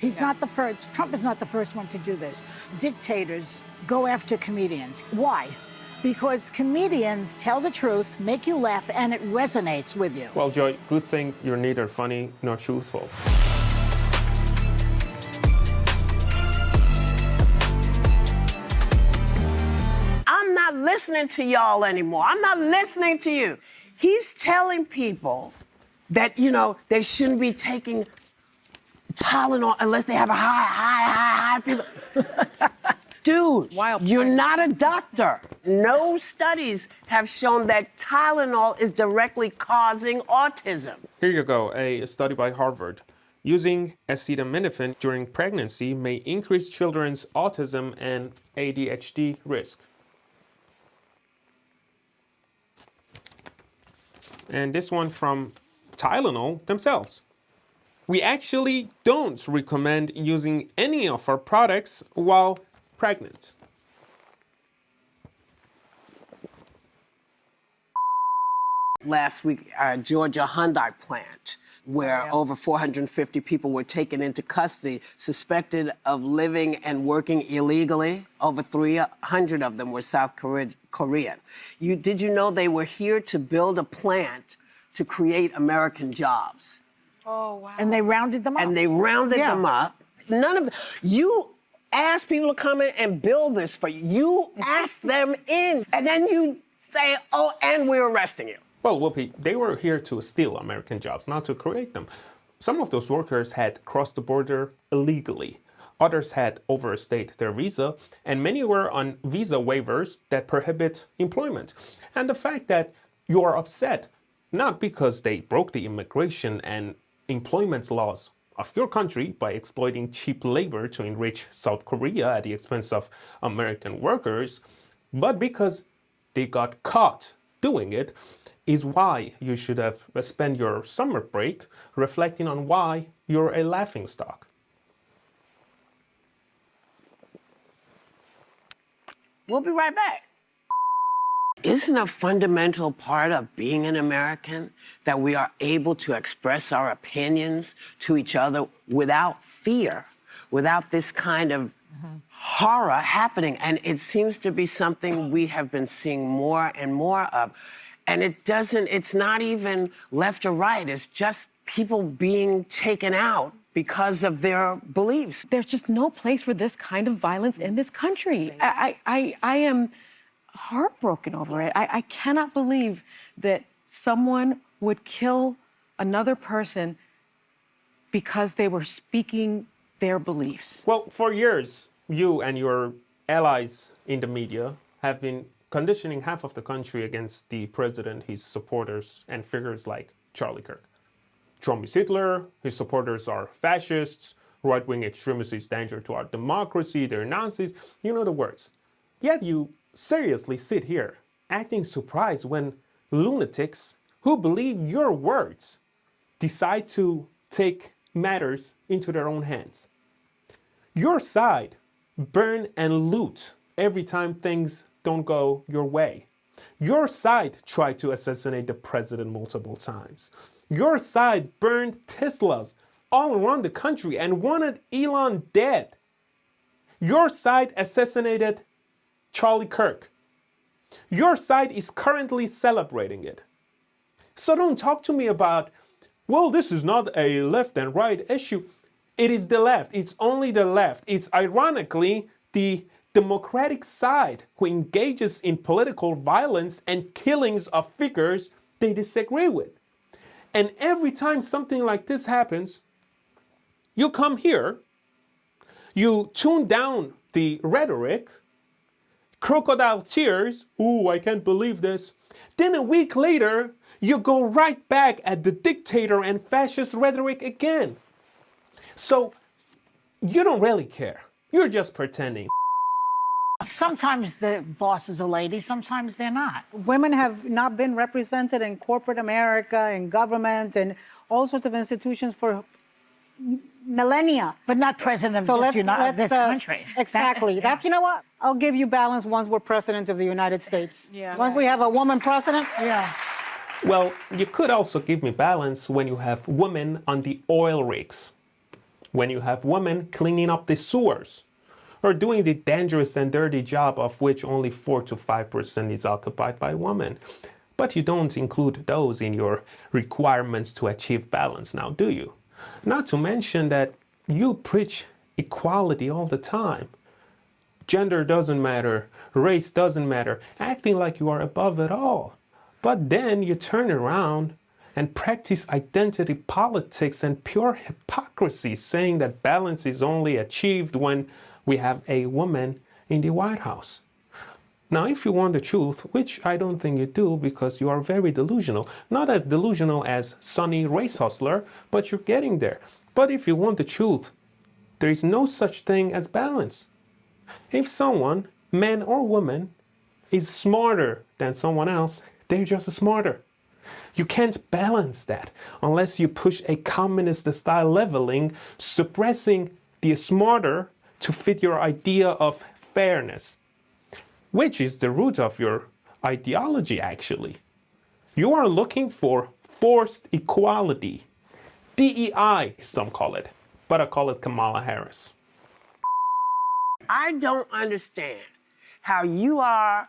He's not the first. Trump is not the first one to do this. Dictators go after comedians. Why? Because comedians tell the truth, make you laugh, and it resonates with you. Well, Joy, good thing you're neither funny nor truthful. I'm not listening to y'all anymore. I'm not listening to you. He's telling people that, you know, they shouldn't be taking Tylenol unless they have a high fever. Dude, you're not a doctor. No studies have shown that Tylenol is directly causing autism. Here you go, a study by Harvard. Using acetaminophen during pregnancy may increase children's autism and ADHD risk. And this one from Tylenol themselves. We actually don't recommend using any of our products while pregnant. Last week, Georgia Hyundai plant, where over 450 people were taken into custody, suspected of living and working illegally. Over 300 of them were South Korean. Did you know they were here to build a plant to create American jobs? Oh, wow. And they rounded them up. And they rounded them up. None of you ask people to come in and build this for you. You ask them in, and then you say, oh, and we're arresting you. Well, Whoopi, they were here to steal American jobs, not to create them. Some of those workers had crossed the border illegally. Others had overstayed their visa, and many were on visa waivers that prohibit employment. And the fact that you are upset, not because they broke the immigration and employment laws of your country by exploiting cheap labor to enrich South Korea at the expense of American workers, but because they got caught doing it, is why you should have spent your summer break reflecting on why you're a laughingstock. We'll be right back. Isn't a fundamental part of being an American that we are able to express our opinions to each other without fear, without this kind of horror happening? And it seems to be something we have been seeing more and more of. And it's not even left or right. It's just people being taken out because of their beliefs. There's just no place for this kind of violence in this country. I am heartbroken over it. I cannot believe that someone would kill another person because they were speaking their beliefs. Well, for years, you and your allies in the media have been conditioning half of the country against the president, his supporters, and figures like Charlie Kirk. Trump is Hitler, his supporters are fascists, right-wing extremists is danger to our democracy, they're Nazis, you know the words. Yet you seriously sit here acting surprised when lunatics who believe your words decide to take matters into their own hands. Your side burn and loot every time things don't go your way. Your side tried to assassinate the president multiple times. Your side burned Teslas all around the country and wanted Elon dead. Your side assassinated Charlie Kirk. Your side is currently celebrating it. So don't talk to me about, well, this is not a left and right issue. It is the left. It's only the left. It's ironically the Democratic side who engages in political violence and killings of figures they disagree with. And every time something like this happens, you come here, you tune down the rhetoric, crocodile tears, ooh, I can't believe this. Then a week later, you go right back at the dictator and fascist rhetoric again. So you don't really care. You're just pretending. Sometimes the boss is a lady, sometimes they're not. Women have not been represented in corporate America, in government, and all sorts of institutions for millennia. But not president of this country. Exactly. That's, you know what? I'll give you balance once we're president of the United States. Yeah. Once we have a woman president, Yeah. Well, you could also give me balance when you have women on the oil rigs. when you have women cleaning up the sewers or doing the dangerous and dirty job of which only 4 to 5% is occupied by women. But you don't include those in your requirements to achieve balance now, do you? Not to mention that you preach equality all the time. Gender doesn't matter, race doesn't matter, acting like you are above it all. But then you turn around and practice identity politics and pure hypocrisy, saying that balance is only achieved when we have a woman in the White House. Now, if you want the truth, which I don't think you do because you are very delusional, not as delusional as Sonny Race Hustler, but you're getting there. But if you want the truth, there is no such thing as balance. If someone, man or woman, is smarter than someone else, they're just smarter. You can't balance that unless you push a communist-style leveling, suppressing the smarter to fit your idea of fairness, which is the root of your ideology, actually. You are looking for forced equality. DEI, some call it, but I call it Kamala Harris. I don't understand how you are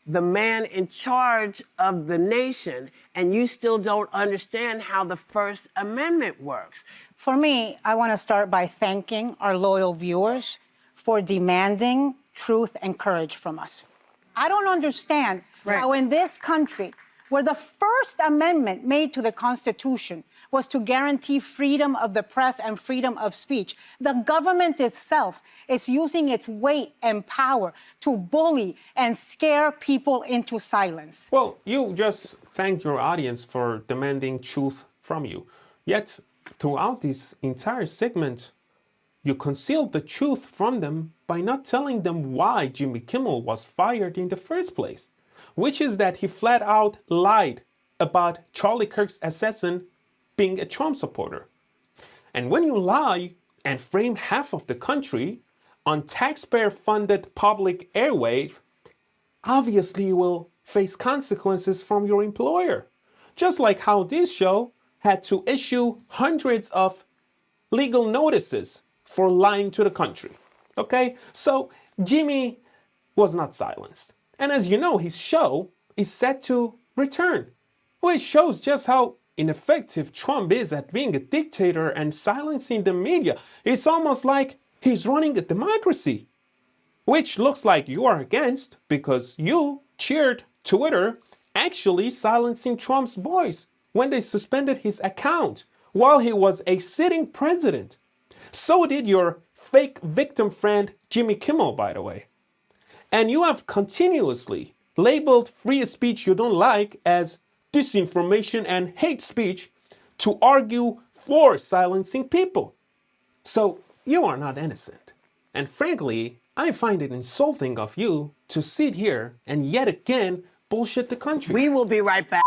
the man in charge of the nation and you still don't understand how the First Amendment works. For me, I want to start by thanking our loyal viewers for demanding truth and courage from us. I don't understand how in this country, where the First Amendment made to the Constitution was to guarantee freedom of the press and freedom of speech, the government itself is using its weight and power to bully and scare people into silence. Well, you just thanked your audience for demanding truth from you. Yet, throughout this entire segment, you concealed the truth from them by not telling them why Jimmy Kimmel was fired in the first place, which is that he flat out lied about Charlie Kirk's assassin being a Trump supporter. And when you lie and frame half of the country on taxpayer-funded public airwave, obviously you will face consequences from your employer. Just like how this show had to issue hundreds of legal notices for lying to the country. Okay? So Jimmy was not silenced. And as you know, his show is set to return, which shows just how ineffective Trump is at being a dictator and silencing the media. It's almost like he's running a democracy, which looks like you are against because you cheered Twitter actually silencing Trump's voice when they suspended his account while he was a sitting president. So did your fake victim friend Jimmy Kimmel, by the way. And you have continuously labeled free speech you don't like as disinformation and hate speech to argue for silencing people. So you are not innocent. And frankly, I find it insulting of you to sit here and yet again bullshit the country. We will be right back.